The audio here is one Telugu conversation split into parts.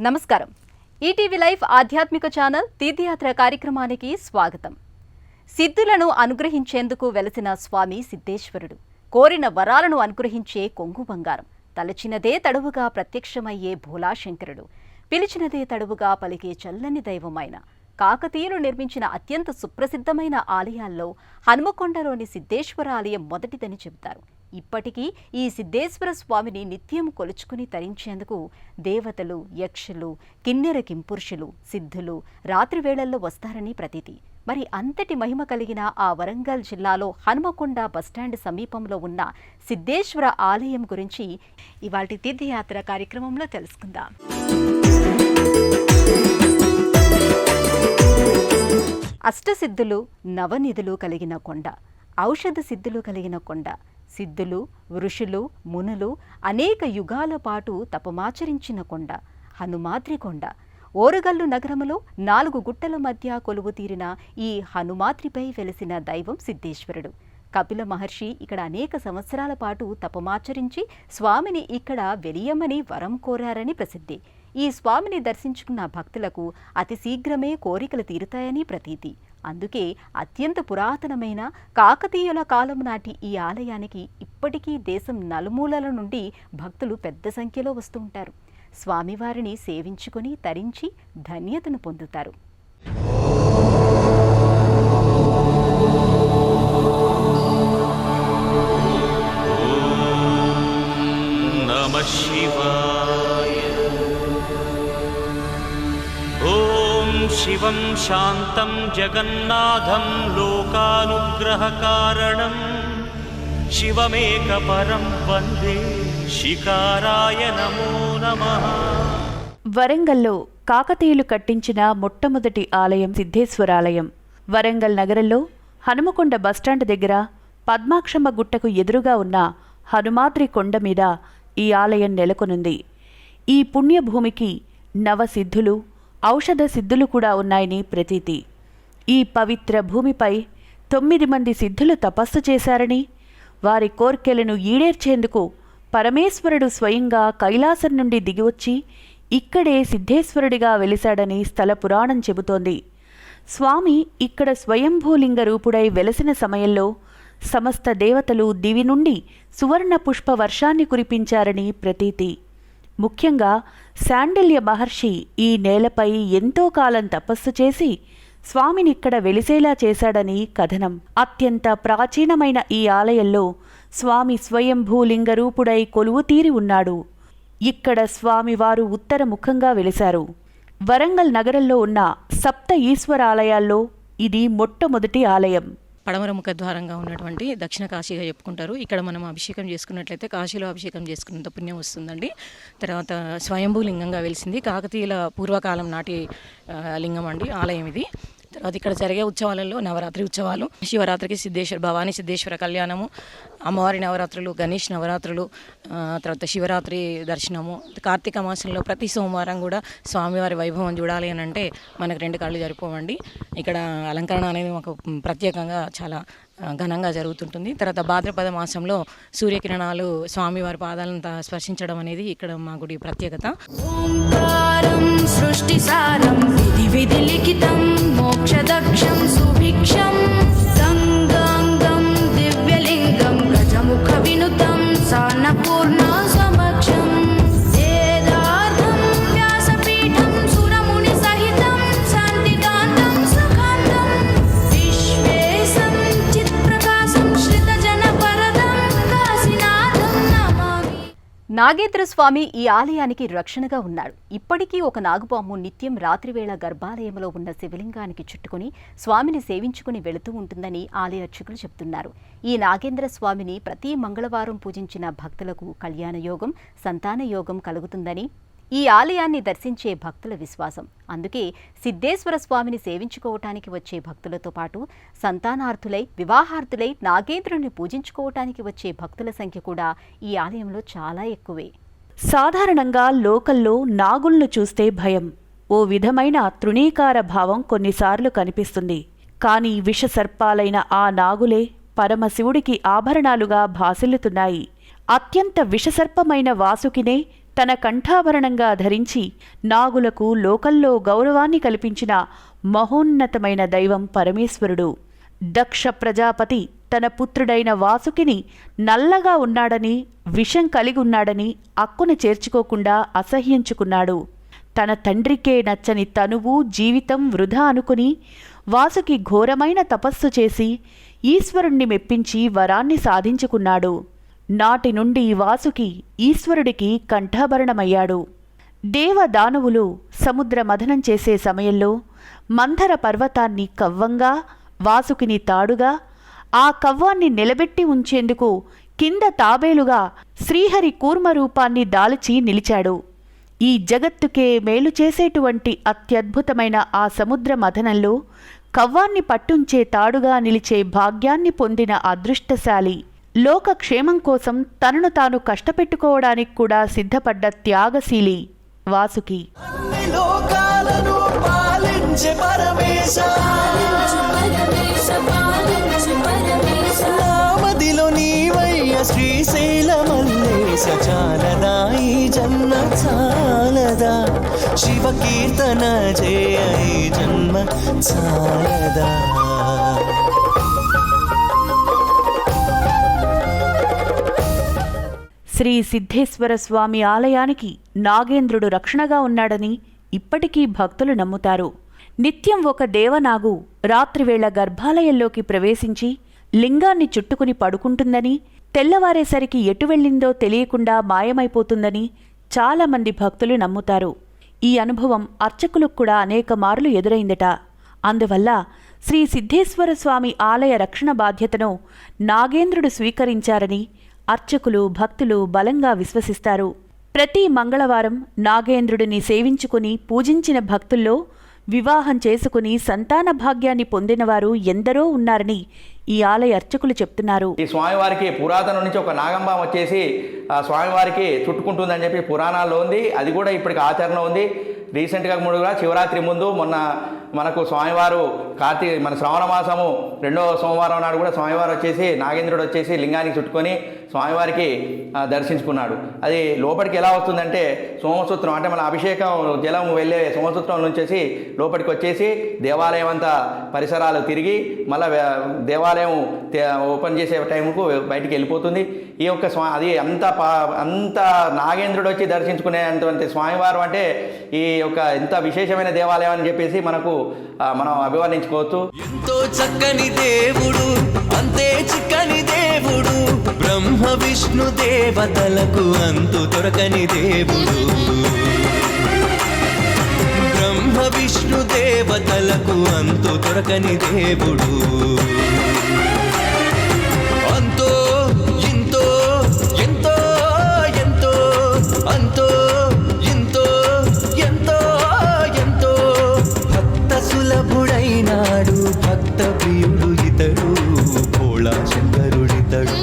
నమస్కారం. ఈటీవీ లైవ్ ఆధ్యాత్మిక ఛానల్ తీర్థయాత్ర కార్యక్రమానికి స్వాగతం. సిద్ధులను అనుగ్రహించేందుకు వెలసిన స్వామి సిద్ధేశ్వరుడు, కోరిన వరాలను అనుగ్రహించే కొంగు బంగారం, తలచినదే తడువుగా ప్రత్యక్షమయ్యే భోలాశంకరుడు, పిలిచినదే తడువుగా పలికే చల్లని దైవమైన కాకతీయులు నిర్మించిన అత్యంత సుప్రసిద్ధమైన ఆలయాల్లో హనుమకొండలోని సిద్ధేశ్వర ఆలయం మొదటిదని చెబుతారు. ఇప్పటికీ ఈ సిద్ధేశ్వర స్వామిని నిత్యం కొలుచుకుని తరించేందుకు దేవతలు, యక్షులు, కిన్నెర కింపురుషులు, సిద్ధులు రాత్రి వేళల్లో వస్తారని ప్రతీతి. మరి అంతటి మహిమ కలిగిన ఆ వరంగల్ జిల్లాలో హనుమకొండ బస్టాండ్ సమీపంలో ఉన్న సిద్ధేశ్వర ఆలయం గురించి ఇవాల్టి తీర్థయాత్ర కార్యక్రమంలో తెలుసుకుందాం. అష్టసిద్ధులు, నవనిధులు కలిగిన కొండ, ఔషధ సిద్ధులు కలిగిన కొండ, సిద్ధులు, ఋషులు, మునులు అనేక యుగాల పాటు తపమాచరించిన కొండ హనుమాద్రి కొండ. ఓరుగల్లు నగరములో 4 గుట్టల మధ్య కొలువు తీరిన ఈ హనుమాద్రిపై వెలిసిన దైవం సిద్ధేశ్వరుడు. కపిల మహర్షి ఇక్కడ అనేక సంవత్సరాల పాటు తపమాచరించి స్వామిని ఇక్కడ వెలియమని వరం కోరారని ప్రసిద్ధి. ఈ స్వామిని దర్శించుకున్న భక్తులకు అతి శీఘ్రమే కోరికలు తీరుతాయని ప్రతీతి. అందుకే అత్యంత పురాతనమైన కాకతీయుల కాలం నాటి ఈ ఆలయానికి ఇప్పటికీ దేశం నలుమూలల నుండి భక్తులు పెద్ద సంఖ్యలో వస్తూ ఉంటారు. స్వామివారిని సేవించుకొని తరించి ధన్యతను పొందుతారు. శివం శాంతం జగన్నాథం లోకానుగ్రహకారణం శివమేక పరం వందే శిఖారాయ నమో నమః. వరంగల్లో కాకతీయులు కట్టించిన మొట్టమొదటి ఆలయం సిద్ధేశ్వరాలయం. వరంగల్ నగరంలో హనుమకొండ బస్టాండ్ దగ్గర పద్మాక్షమ్మ గుట్టకు ఎదురుగా ఉన్న హనుమాద్రి కొండ మీద ఈ ఆలయం నెలకొనుంది. ఈ పుణ్యభూమికి నవసిద్ధులు, ఔషధ సిద్ధులు కూడా ఉన్నాయని ప్రతీతి. ఈ పవిత్ర భూమిపై 9 మంది సిద్ధులు తపస్సు చేశారని, వారి కోర్కెలను ఈడేర్చేందుకు పరమేశ్వరుడు స్వయంగా కైలాసం నుండి దిగివచ్చి ఇక్కడే సిద్ధేశ్వరుడిగా వెలిశాడని స్థల పురాణం చెబుతోంది. స్వామి ఇక్కడ స్వయంభూలింగ రూపుడై వెలసిన సమయంలో సమస్త దేవతలు దివి నుండి సువర్ణ పుష్ప వర్షాన్ని కురిపించారని ప్రతీతి. ముఖ్యంగా శాండిల్య మహర్షి ఈ నేలపై ఎంతో కాలం తపస్సు చేసి స్వామినిక్కడ వెలిసేలా చేశాడని కథనం. అత్యంత ప్రాచీనమైన ఈ ఆలయంలో స్వామి స్వయంభూలింగ రూపుడై కొలువు తీరి ఉన్నాడు. ఇక్కడ స్వామివారు ఉత్తర ముఖంగా వెలిశారు. వరంగల్ నగరంలో ఉన్న సప్త ఈశ్వరాలయాల్లో ఇది మొట్టమొదటి ఆలయం. పడమర ముఖద్వారంగా ఉన్నటువంటి దక్షిణ కాశీగా చెప్పుకుంటారు. ఇక్కడ మనం అభిషేకం చేసుకున్నట్లయితే కాశీలో అభిషేకం చేసుకున్నంత పుణ్యం వస్తుందండి. తర్వాత స్వయంభూ లింగంగా వెలిసింది. కాకతీయుల పూర్వకాలం నాటి లింగం అండి ఆలయం ఇది. తర్వాత ఇక్కడ జరిగే ఉత్సవాలలో నవరాత్రి ఉత్సవాలు, శివరాత్రికి భవానీ సిద్ధేశ్వర కళ్యాణము, అమ్మవారి నవరాత్రులు, గణేష్ నవరాత్రులు, తర్వాత శివరాత్రి దర్శనము. కార్తీక మాసంలో ప్రతి సోమవారం కూడా స్వామివారి వైభవం చూడాలి అని అంటే మనకు 2 కళ్ళు సరిపోవండి. ఇక్కడ అలంకరణ అనేది మాకు ప్రత్యేకంగా చాలా ఘనంగా జరుగుతుంటుంది. తర్వాత భాద్రపద మాసంలో సూర్యకిరణాలు స్వామివారి పాదాలను స్పర్శించడం అనేది ఇక్కడ మా గుడి ప్రత్యేకత. సృష్టిసారం విధి లిఖితం మోక్షదక్షం సుభిక్షం సంగంగం దివ్యలింగం గజముఖ వినుతం సాన్నపూర్ణ సమక్షం వేదార్థం వ్యాసపీఠం సురముని సహితం శాంతికాంతం సుఖాంతం విశ్వేశం చిత్ప్రకాశం శ్రితజన పరదం కాశీనాథం నమామి. నాగేంద్ర స్వామి ఈ ఆలయానికి రక్షణగా ఉన్నాడు. ఇప్పటికీ ఒక నాగుపాము నిత్యం రాత్రివేళ గర్భాలయంలో ఉన్న శివలింగానికి చుట్టుకుని స్వామిని సేవించుకుని వెళుతూ ఉంటుందని ఆలయ అర్చకులు చెబుతున్నారు. ఈ నాగేంద్ర స్వామిని ప్రతి మంగళవారం పూజించిన భక్తులకు కళ్యాణ యోగం, సంతాన యోగం కలుగుతుందని ఈ ఆలయాన్ని దర్శించే భక్తుల విశ్వాసం. అందుకే సిద్ధేశ్వర స్వామిని సేవించుకోవటానికి వచ్చే భక్తులతో పాటు సంతానార్థులై, వివాహార్థులై నాగేంద్రుని పూజించుకోవటానికి వచ్చే భక్తుల సంఖ్య కూడా ఈ ఆలయంలో చాలా ఎక్కువే. సాధారణంగా లోకల్లో నాగులను చూస్తే భయం, ఓ విధమైన తృణీకార భావం కొన్నిసార్లు కనిపిస్తుంది. కానీ విషసర్పాలైన ఆ నాగులే పరమశివుడికి ఆభరణాలుగా భాసిల్లుతున్నాయి. అత్యంత విషసర్పమైన వాసుకినే తన కంఠాభరణంగా ధరించి నాగులకు లోకంలో గౌరవాన్ని కల్పించిన మహోన్నతమైన దైవం పరమేశ్వరుడు. దక్ష ప్రజాపతి తన పుత్రుడైన వాసుకిని నల్లగా ఉన్నాడని, విషం కలిగి ఉన్నాడని అక్కున చేర్చుకోకుండా అసహ్యించుకున్నాడు. తన తండ్రికే నచ్చని తనువు జీవితం వృధా అనుకుని వాసుకి ఘోరమైన తపస్సు చేసి ఈశ్వరుణ్ణి మెప్పించి వరాన్ని సాధించుకున్నాడు. నాటి నుండి వాసుకి ఈశ్వరుడికి కంఠాభరణమయ్యాడు. దేవదానవులు సముద్ర మథనం చేసే సమయంలో మంథర పర్వతాన్ని కవ్వంగా, వాసుకిని తాడుగా, ఆ కవ్వాన్ని నిలబెట్టి ఉంచేందుకు కింద తాబేలుగా శ్రీహరి కూర్మరూపాన్ని దాల్చి నిలిచాడు. ఈ జగత్తుకే మేలు చేసేటువంటి అత్యద్భుతమైన ఆ సముద్ర మథనంలో కవ్వాన్ని పట్టుంచే తాడుగా నిలిచే భాగ్యాన్ని పొందిన అదృష్టశాలి, లోకక్షేమం కోసం తనను తాను కష్టపెట్టుకోవడానికి కూడా సిద్ధపడ్డ త్యాగశీలి వాసుకి. శ్రీశైలమల్లేశ చాలదా ఈ జన్మ చాలదా, శివ కీర్తన జయ ఈ జన్మ చాలదా. శ్రీ సిద్ధేశ్వర స్వామి ఆలయానికి నాగేంద్రుడు రక్షణగా ఉన్నాడని ఇప్పటికీ భక్తులు నమ్ముతారు. నిత్యం ఒక దేవనాగు రాత్రివేళ గర్భాలయంలోకి ప్రవేశించి లింగాన్ని చుట్టుకుని పడుకుంటుందని, తెల్లవారేసరికి ఎటు వెళ్ళిందో తెలియకుండా మాయమైపోతుందని చాలామంది భక్తులు నమ్ముతారు. ఈ అనుభవం అర్చకులకు కూడా అనేక మార్లు ఎదురైందట. అందువల్ల శ్రీ సిద్ధేశ్వర స్వామి ఆలయ రక్షణ బాధ్యతను నాగేంద్రుడు స్వీకరించారని అర్చకులు భక్తులు బలంగా విశ్వసిస్తారు. ప్రతి మంగళవారం నాగేంద్రుడిని సేవించుకుని పూజించిన భక్తుల్లో వివాహం చేసుకుని సంతాన భాగ్యాన్ని పొందినవారు ఎందరో ఉన్నారని ఈ ఆలయ అర్చకులు చెప్తున్నారు. ఈ స్వామివారికి పురాతనం నుంచి ఒక నాగంబం వచ్చేసి ఆ స్వామివారికి చుట్టుకుంటుందని చెప్పి పురాణాల్లో ఉంది. అది కూడా ఇప్పటికి ఆచరణ ఉంది. రీసెంట్గా కూడా శివరాత్రి ముందు మొన్న మనకు స్వామివారు మన శ్రావణ మాసము 2వ సోమవారం నాడు కూడా స్వామివారు వచ్చేసి నాగేంద్రుడు వచ్చేసి లింగానికి చుట్టుకొని స్వామివారికి దర్శించుకున్నాడు. అది లోపలికి ఎలా వస్తుందంటే సోమసూత్రం అంటే మన అభిషేకం జలం వెళ్ళే సోమసూత్రం నుంచేసి లోపలికి వచ్చేసి దేవాలయం అంతా పరిసరాలు తిరిగి మళ్ళీ దేవాలయం ఓపెన్ చేసే టైంకు బయటికి వెళ్ళిపోతుంది. ఈ యొక్క అది అంత నాగేంద్రుడు వచ్చి దర్శించుకునేటువంటి స్వామివారు అంటే ఈ యొక్క ఎంత విశేషమైన దేవాలయం అని చెప్పేసి మనం అభివర్ణించుకోవచ్చు. ఎంతో చక్కని దేవుడు, అంతే చిక్కని దేవుడు, బ్రహ్మ విష్ణు దేవతలకు అంతు దొరకని దేవుడు, బ్రహ్మ విష్ణు దేవతలకు అంతు దొరకని దేవుడు, అంతో ఇంతో ఎంతో ఎంతో అంతో ఇంతో ఎంతో ఎంతో భక్త సులభుడైనాడు, భక్త ప్రియుడు ఇతడు, భోళా శంకరుడితడు.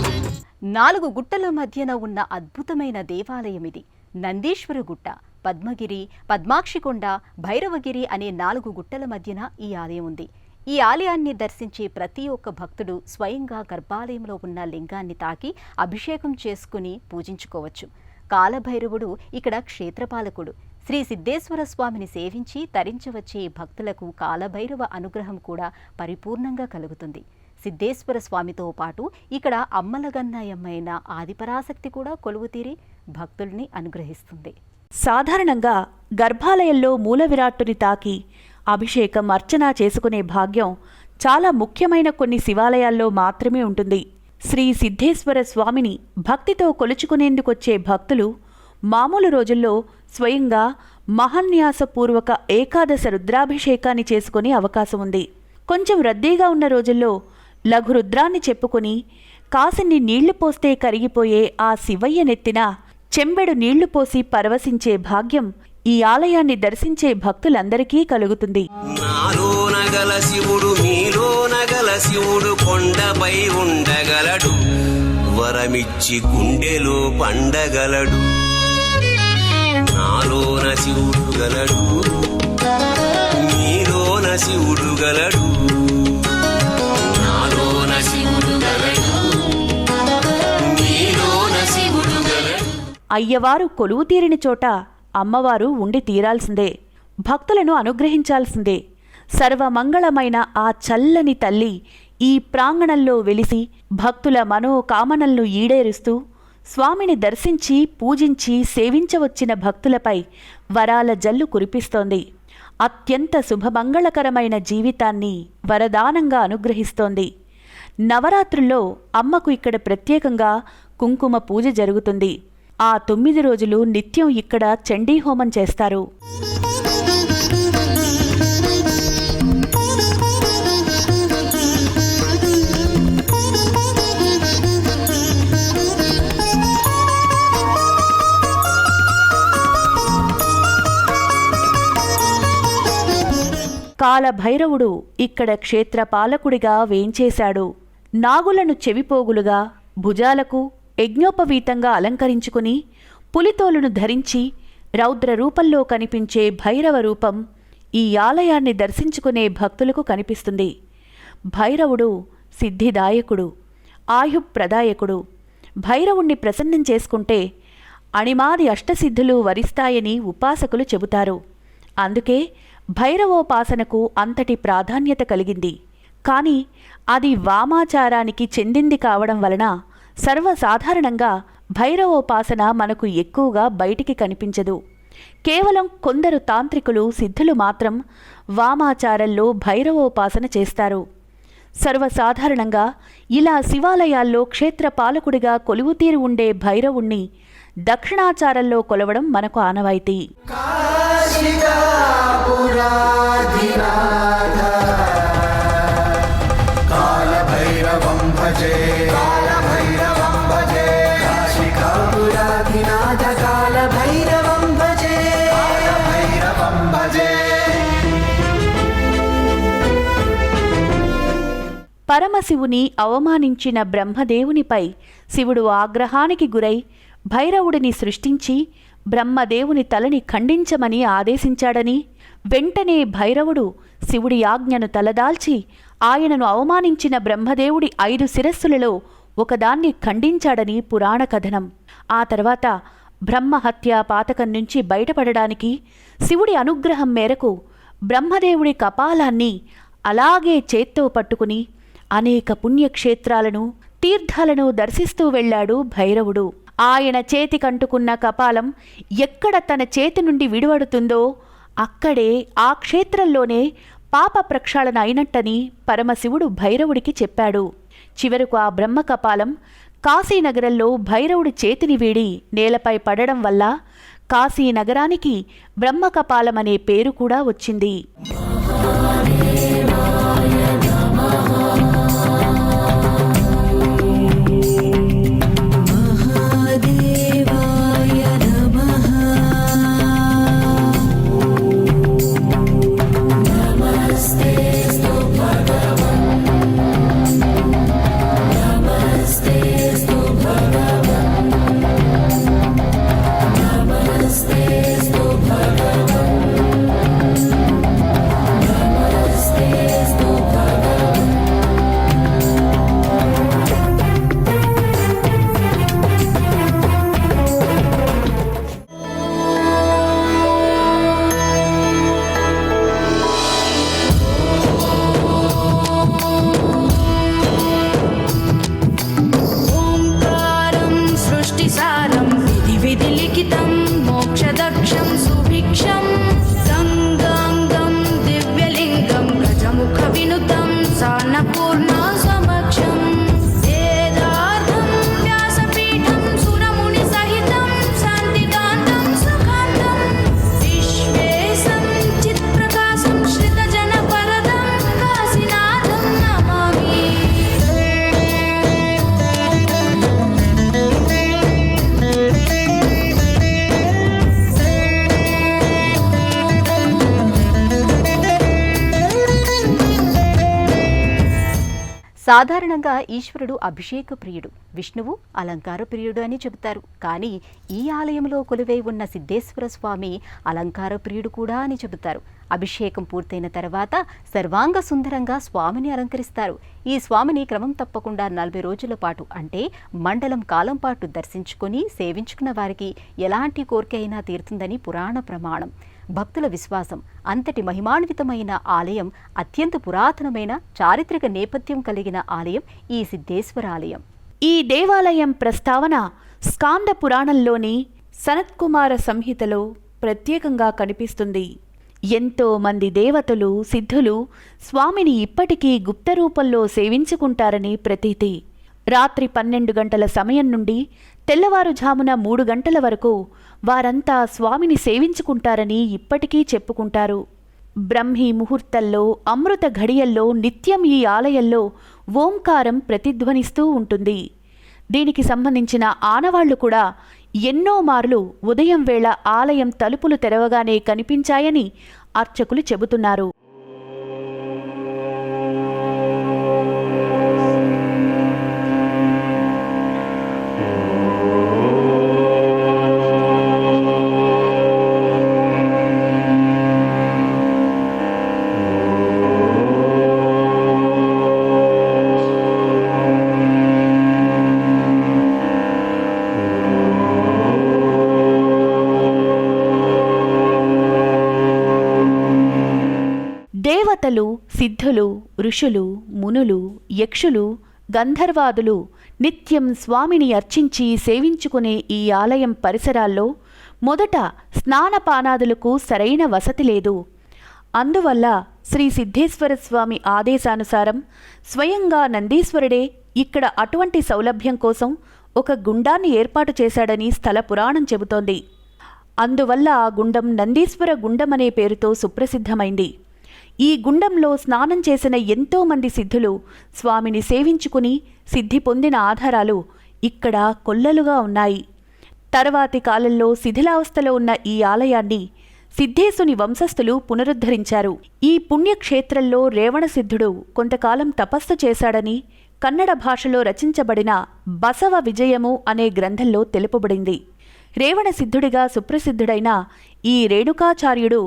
4 గుట్టల మధ్యన ఉన్న అద్భుతమైన దేవాలయం ఇది. నందీశ్వర గుట్ట, పద్మగిరి, పద్మాక్షికొండ, భైరవగిరి అనే 4 గుట్టల మధ్యన ఈ ఆలయం ఉంది. ఈ ఆలయాన్ని దర్శించే ప్రతి ఒక్క భక్తుడు స్వయంగా గర్భాలయంలో ఉన్న లింగాన్ని తాకి అభిషేకం చేసుకుని పూజించుకోవచ్చు. కాలభైరవుడు ఇక్కడ క్షేత్రపాలకుడు. శ్రీ సిద్ధేశ్వర స్వామిని సేవించి తరించవచ్చే భక్తులకు కాలభైరవ అనుగ్రహం కూడా పరిపూర్ణంగా కలుగుతుంది. సిద్ధేశ్వర స్వామితో పాటు ఇక్కడ అమ్మలగన్నయమైన ఆదిపరాశక్తి కూడా కొలువుతీరి భక్తుల్ని అనుగ్రహిస్తుంది. సాధారణంగా గర్భాలయంలో మూల విరాట్టుని తాకి అభిషేకం అర్చన చేసుకునే భాగ్యం చాలా ముఖ్యమైన కొన్ని శివాలయాల్లో మాత్రమే ఉంటుంది. శ్రీ సిద్ధేశ్వర స్వామిని భక్తితో కొలుచుకునేందుకొచ్చే భక్తులు మామూలు రోజుల్లో స్వయంగా మహాన్యాసపూర్వక ఏకాదశ రుద్రాభిషేకాన్ని చేసుకునే అవకాశం ఉంది. కొంచెం రద్దీగా ఉన్న రోజుల్లో లఘు రుద్రాన్ని చెప్పుకొని కాసిన్ని నీళ్లు పోస్తే కరిగిపోయే ఆ శివయ్య నెత్తిన చెంబెడు నీళ్లు పోసి పరవశించే భాగ్యం ఈ ఆలయాన్ని దర్శించే భక్తులందరికీ కలుగుతుంది. నాలోన గల శివుడు మీలోన గల శివుడు కొండపై ఉండగలడు, వరమిచ్చి గుండెలో పండగలడు. నాలోన శివుడు గలడు, మీలోన శివుడు గలడు, అయ్యవారు కొలువు తీరిన చోట అమ్మవారు ఉండి తీరాల్సిందే, భక్తులను అనుగ్రహించాల్సిందే. సర్వమంగళమైన ఆ చల్లని తల్లి ఈ ప్రాంగణంలో వెలిసి భక్తుల మనోకామనలను ఈడేరుస్తూ స్వామిని దర్శించి పూజించి సేవించవచ్చిన భక్తులపై వరాల జల్లు కురిపిస్తోంది. అత్యంత శుభమంగళకరమైన జీవితాన్ని వరదానంగా అనుగ్రహిస్తోంది. నవరాత్రుల్లో అమ్మకు ఇక్కడ ప్రత్యేకంగా కుంకుమ పూజ జరుగుతుంది. ఆ 9 రోజులు నిత్యం ఇక్కడ చండీహోమం చేస్తారు. కాలభైరవుడు ఇక్కడ క్షేత్రపాలకుడిగా వేంచేశాడు. నాగులను చెవిపోగులుగా, భుజాలకు యజ్ఞోపవీతంగా అలంకరించుకుని పులితోలును ధరించి రౌద్ర రూపంలో కనిపించే భైరవ రూపం ఈ ఆలయాన్ని దర్శించుకునే భక్తులకు కనిపిస్తుంది. భైరవుడు సిద్ధిదాయకుడు, ఆయుప్రదాయకుడు. భైరవుణ్ణి ప్రసన్నం చేసుకుంటే అణిమాది అష్టసిద్ధులు వరిస్తాయని ఉపాసకులు చెబుతారు. అందుకే భైరవోపాసనకు అంతటి ప్రాధాన్యత కలిగింది. కానీ అది వామాచారానికి చెందింది కావడం వలన సర్వసాధారణంగా భైరవోపాసన మనకు ఎక్కువగా బయటికి కనిపించదు. కేవలం కొందరు తాంత్రికులు, సిద్ధులు మాత్రం వామాచారంలో భైరవోపాసన చేస్తారు. సర్వసాధారణంగా ఇలా శివాలయాల్లో క్షేత్రపాలకుడిగా కొలువుతీరి ఉండే భైరవుణ్ణి దక్షిణాచారంలో కొలవడం మనకు ఆనవాయితీ. పరమశివుని అవమానించిన బ్రహ్మదేవునిపై శివుడు ఆగ్రహానికి గురై భైరవుడిని సృష్టించి బ్రహ్మదేవుని తలని ఖండించమని ఆదేశించాడని, వెంటనే భైరవుడు శివుడి ఆజ్ఞను తలదాల్చి ఆయనను అవమానించిన బ్రహ్మదేవుడి 5 శిరస్సులలో ఒకదాన్ని ఖండించాడని పురాణ కథనం. ఆ తర్వాత బ్రహ్మహత్యా పాతకం నుంచి బయటపడడానికి శివుడి అనుగ్రహం మేరకు బ్రహ్మదేవుడి కపాలాన్ని అలాగే చేత్తో పట్టుకుని అనేక పుణ్యక్షేత్రాలను, తీర్థాలను దర్శిస్తూ వెళ్లాడు భైరవుడు. ఆయన చేతికంటుకున్న కపాలం ఎక్కడ తన చేతి నుండి విడివడుతుందో అక్కడే ఆ క్షేత్రంలోనే పాప ప్రక్షాళన అయినట్టని పరమశివుడు భైరవుడికి చెప్పాడు. చివరకు ఆ బ్రహ్మకపాలం కాశీనగరంలో భైరవుడి చేతిని వీడి నేలపై పడడం వల్ల కాశీనగరానికి బ్రహ్మకపాలమనే పేరు కూడా వచ్చింది. Namaste సాధారణంగా ఈశ్వరుడు అభిషేక ప్రియుడు, విష్ణువు అలంకార ప్రియుడు అని చెబుతారు. కానీ ఈ ఆలయంలో కొలువై ఉన్న సిద్ధేశ్వర స్వామి అలంకార ప్రియుడు కూడా అని చెబుతారు. అభిషేకం పూర్తయిన తర్వాత సర్వాంగ సుందరంగా స్వామిని అలంకరిస్తారు. ఈ స్వామిని క్రమం తప్పకుండా 40 రోజుల పాటు అంటే మండలం కాలం పాటు దర్శించుకొని సేవించుకున్న వారికి ఎలాంటి కోరిక అయినా తీరుతుందని పురాణ ప్రమాణం. భక్తుల విశ్వాసం. అంతటి మహిమాన్వితమైన ఆలయం, అత్యంత పురాతనమైన చారిత్రక నేపథ్యం కలిగిన ఆలయం ఈ సిద్ధేశ్వర ఆలయం. ఈ దేవాలయం ప్రస్తావన స్కాంద పురాణంలోని సనత్కుమార సంహితలో ప్రత్యేకంగా కనిపిస్తుంది. ఎంతో మంది దేవతలు, సిద్ధులు స్వామిని ఇప్పటికీ గుప్త రూపంలో సేవించుకుంటారని ప్రతీతి. రాత్రి 12 గంటల సమయం నుండి తెల్లవారుజామున 3 గంటల వరకు వారంతా స్వామిని సేవించుకుంటారని ఇప్పటికీ చెప్పుకుంటారు. బ్రహ్మీ ముహూర్తంలో, అమృత ఘడియల్లో నిత్యం ఈ ఆలయంలో ఓంకారం ప్రతిధ్వనిస్తూ ఉంటుంది. దీనికి సంబంధించిన ఆనవాళ్లు కూడా ఎన్నో మార్లు ఉదయం వేళ ఆలయం తలుపులు తెరవగానే కనిపించాయని అర్చకులు చెబుతున్నారు. దేవతలు, సిద్ధులు, ఋషులు, మునులు, యక్షులు, గంధర్వాదులు నిత్యం స్వామిని అర్చించి సేవించుకునే ఈ ఆలయం పరిసరాల్లో మొదట స్నానపానాదులకు సరైన వసతి లేదు. అందువల్ల శ్రీ సిద్ధేశ్వర స్వామి ఆదేశానుసారం స్వయంగా నందీశ్వరుడే ఇక్కడ అటువంటి సౌలభ్యం కోసం ఒక గుండాన్ని ఏర్పాటు చేశాడని స్థల పురాణం చెబుతోంది. అందువల్ల ఆ గుండం నందీశ్వర గుండమనే పేరుతో సుప్రసిద్ధమైంది. ఈ గుండంలో స్నానం చేసిన ఎంతో మంది సిద్ధులు స్వామిని సేవించుకుని సిద్ధి పొందిన ఆధారాలు ఇక్కడ కొల్లలుగా ఉన్నాయి. తర్వాతి కాలంలో శిథిలావస్థలో ఉన్న ఈ ఆలయాన్ని సిద్ధేశుని వంశస్థులు పునరుద్ధరించారు. ఈ పుణ్యక్షేత్రంలో రేవణసిద్ధుడు కొంతకాలం తపస్సు చేశాడని కన్నడ భాషలో రచించబడిన బసవ విజయము అనే గ్రంథంలో తెలుపబడింది. రేవణసిద్ధుడిగా సుప్రసిద్ధుడైన ఈ రేణుకాచార్యుడు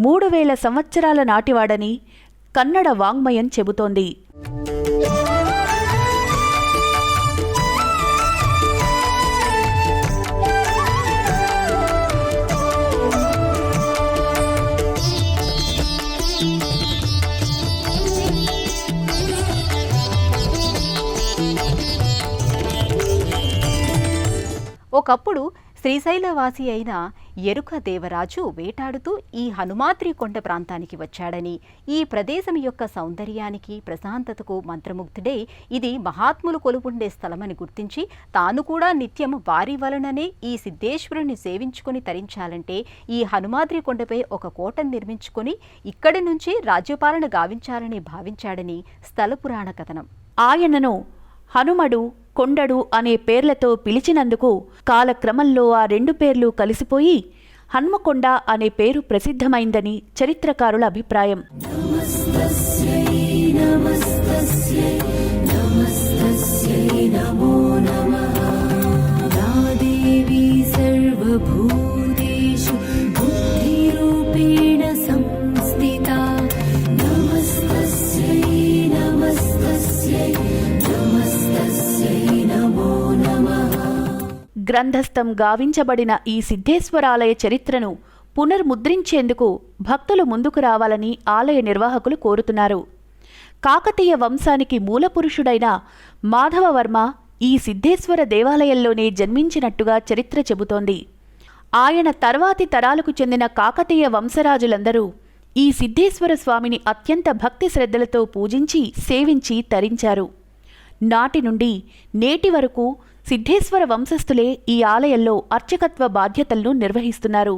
3000 సంవత్సరాల నాటివాడని కన్నడ వాంగ్మయం చెబుతోంది. ఒకప్పుడు శ్రీశైలవాసి అయిన ఎరుక దేవరాజు వేటాడుతూ ఈ హనుమాద్రి కొండ ప్రాంతానికి వచ్చాడని, ఈ ప్రదేశం యొక్క సౌందర్యానికి, ప్రశాంతతకు మంత్రముగ్ధుడై ఇది మహాత్ములు కొలువుండే స్థలమని గుర్తించి తాను కూడా నిత్యం వారి వలననే ఈ సిద్ధేశ్వరుని సేవించుకుని తరించాలంటే ఈ హనుమాద్రి కొండపై ఒక కోటను నిర్మించుకొని ఇక్కడి నుంచి రాజ్యపాలన గావించాలని భావించాడని స్థల పురాణ కథనం. ఆయనను హనుమడు, కొండడు అనే పేర్లతో పిలిచినందుకు కాలక్రమంలో ఆ 2 పేర్లు కలిసిపోయి హన్మకొండ అనే పేరు ప్రసిద్ధమైందని చరిత్రకారుల అభిప్రాయం. గ్రంథస్థం గావించబడిన ఈ సిద్ధేశ్వరాలయ చరిత్రను పునర్ముద్రించేందుకు భక్తులు ముందుకు రావాలని ఆలయ నిర్వాహకులు కోరుతున్నారు. కాకతీయ వంశానికి మూలపురుషుడైన మాధవవర్మ ఈ సిద్ధేశ్వర దేవాలయంలోనే జన్మించినట్టుగా చరిత్ర చెబుతోంది. ఆయన తర్వాతి తరాలకు చెందిన కాకతీయ వంశరాజులందరూ ఈ సిద్ధేశ్వర స్వామిని అత్యంత భక్తి శ్రద్ధలతో పూజించి సేవించి తరించారు. నాటి నుండి నేటి వరకు సిద్ధేశ్వర వంశస్థులే ఈ ఆలయంలో అర్చకత్వ బాధ్యతలను నిర్వహిస్తున్నారు.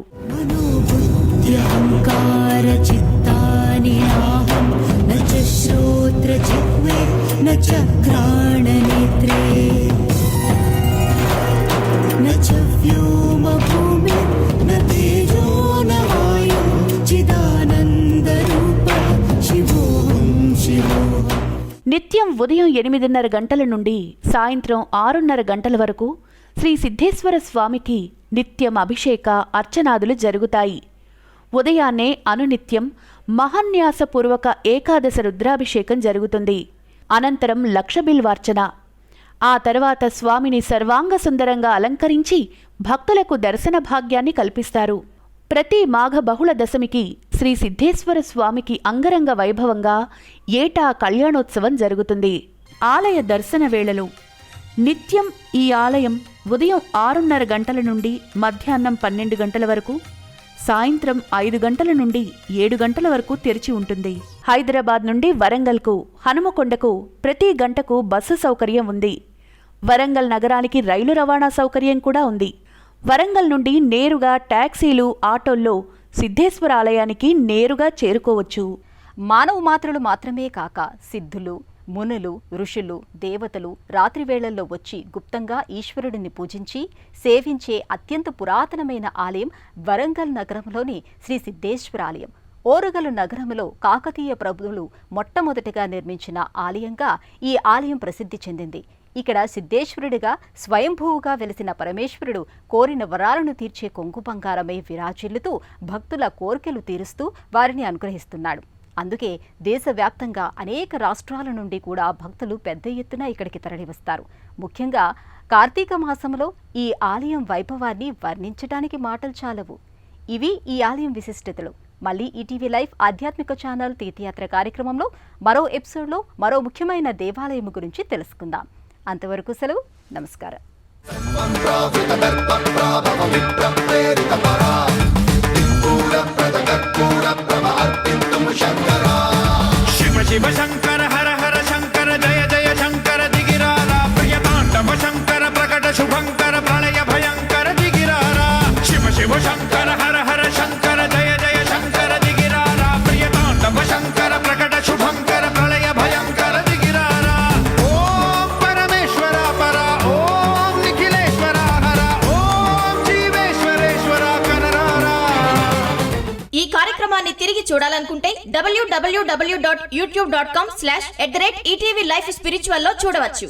నిత్య నిత్యం ఉదయం 8:30 గంటల నుండి సాయంత్రం 6:30 గంటల వరకు శ్రీ సిద్ధేశ్వర స్వామికి నిత్యం అభిషేక అర్చనాదులు జరుగుతాయి. ఉదయాన్నే అనునిత్యం మహాన్యాసపూర్వక ఏకాదశ రుద్రాభిషేకం జరుగుతుంది. అనంతరం లక్షబిల్వార్చన. ఆ తర్వాత స్వామిని సర్వాంగ సుందరంగా అలంకరించి భక్తులకు దర్శన భాగ్యాన్ని కల్పిస్తారు. ప్రతి మాఘ బహుళ దశమికి శ్రీ సిద్ధేశ్వర స్వామికి అంగరంగ వైభవంగా ఏటా కళ్యాణోత్సవం జరుగుతుంది. ఆలయ దర్శన వేళలు. నిత్యం ఈ ఆలయం ఉదయం 6:30 గంటల నుండి మధ్యాహ్నం 12 గంటల వరకు, సాయంత్రం 5 గంటల నుండి 7 గంటల వరకు తెరిచి ఉంటుంది. హైదరాబాద్ నుండి వరంగల్కు, హనుమకొండకు ప్రతి గంటకు బస్సు సౌకర్యం ఉంది. వరంగల్ నగరానికి రైలు రవాణా సౌకర్యం కూడా ఉంది. వరంగల్ నుండి నేరుగా టాక్సీలు, ఆటోల్లో సిద్ధేశ్వర ఆలయానికి నేరుగా చేరుకోవచ్చు. మానవ మాత్రులు మాత్రమే కాక సిద్ధులు, మునులు, ఋషులు, దేవతలు రాత్రివేళల్లో వచ్చి గుప్తంగా ఈశ్వరుడిని పూజించి సేవించే అత్యంత పురాతనమైన ఆలయం వరంగల్ నగరంలోని శ్రీ సిద్ధేశ్వర ఆలయం. ఓరుగలు నగరంలో కాకతీయ ప్రభువులు మొట్టమొదటిగా నిర్మించిన ఆలయంగా ఈ ఆలయం ప్రసిద్ధి చెందింది. ఇక్కడ సిద్ధేశ్వరుడిగా స్వయంభూవుగా వెలిసిన పరమేశ్వరుడు కోరిన వరాలను తీర్చే కొంగు బంగారమై విరాజిల్లుతూ భక్తుల కోరికలు తీరుస్తూ వారిని అనుగ్రహిస్తున్నాడు. అందుకే దేశవ్యాప్తంగా అనేక రాష్ట్రాల నుండి కూడా భక్తులు పెద్ద ఎత్తున ఇక్కడికి తరలివస్తారు. ముఖ్యంగా కార్తీక మాసంలో ఈ ఆలయం వైభవాన్ని వర్ణించడానికి మాటలు చాలవు. ఇవి ఈ ఆలయం విశిష్టతలు. మళ్ళీ ఈటీవీ లైవ్ ఆధ్యాత్మిక ఛానల్ తీర్థయాత్ర కార్యక్రమంలో మరో ఎపిసోడ్లో మరో ముఖ్యమైన దేవాలయం గురించి తెలుసుకుందాం. అంతవరకు సెలవు. నమస్కారం. शिव शिव शंकर हर हर शंकर जय जय शंकर दिगिरारा प्रिय तांडव शंकर प्रकट शुभंकर प्रलय भयंकर दिगिरारा शिव शिव शंकर हर हर शंकर जय जय शंकर दिगिरारा प्रिय तांडव शंकर प्रकट शुभंकर प्रलय भयंकर दिगिरारा ओम परमेश्वरा परा ओम निखिलेश्वरा हरा ओम जीवेश्वरेश्वरा कनरारा. ఈ కార్యక్రమాన్ని తిరిగి చూడాలనుకుంటే www.youtube.com/@ETV Life Spiritual లో చూడవచ్చు.